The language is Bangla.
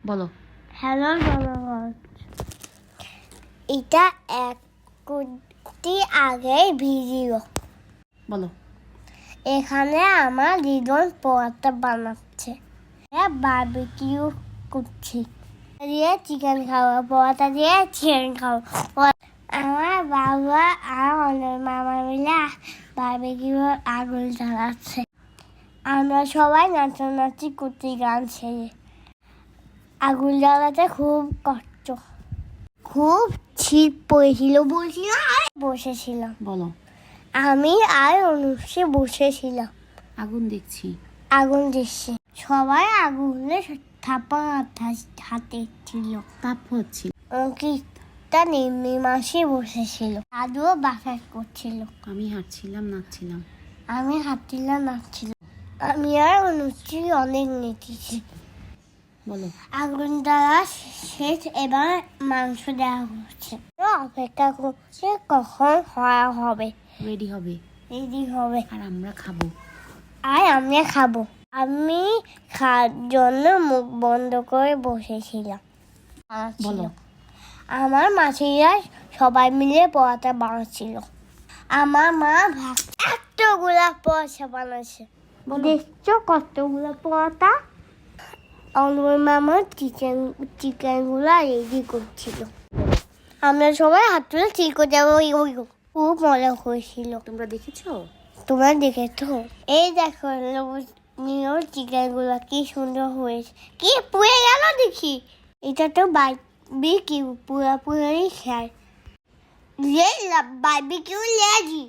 বলো। হ্যালো জনগণ, এটা এক কোটি আগের ভিডিও। বলো। এখানে আমার দিদন পরোটা বানাচ্ছে, বারবিকিউ করছি, দিয়ে চিকেন খাবো, পরোটা দিয়ে চিকেন খাবো। আমার বাবা আর অনেক মামা মিলে বারবিকিউ আগুন জ্বালাচ্ছে। আমরা সবাই নাচানাচি করছি গান ছেড়ে। আগুন জ্বালাতে খুব কষ্ট, খুব শীত পড়েছিল, বলছিলাম আর বসেছিলাম। বলো। আমি আর অনুষ্ঠে বসেছিলাম, আগুন দেখছি। আগুন দিচ্ছি। সবাই আগুনে থাপা হাতে ছিল, তাপ হচ্ছিল। অঙ্কিতা নেমে মাসে বসেছিল, দাদুও বাসায় করছিল, আমি হাঁটছিলাম, নাচছিলাম। আমি হাঁটছিলাম, নাচছিলাম। আমি আর অনুষ্ঠি অনেক নেচেছি। বলো। আগুন দেওয়া শেষ, এবার মাংস দেওয়া হচ্ছে। অপেক্ষা করছে কখন হওয়া হবে, রেডি হবে, রেডি হবে, আর আমরা খাবো। আর আমরা খাবো। আমি খাওয়ার জন্য মুখ বন্ধ করে বসেছিলাম। বলো। আমার মাসিরা সবাই মিলে পরোটা বানাচ্ছিল। আমার মা ভাত এতগুলা পয়সা বানাচ্ছে, দেখছো কতগুলো পরোটা। আমার মামা চিকেনগুলো রেডি করছিল। আমরা সবাই হাত তুলে ঠিক করে যাবো, খুব মজা হয়েছিল। তোমরা দেখেছো? তোমরা দেখেছো? এই দেখো নিও চিকেনগুলো কি সুন্দর হয়েছে, কি পুড়ে গেল দেখি। এটা তো বারবিকিউ পুরোপুরি খায়, বারবিকিউ লেজি।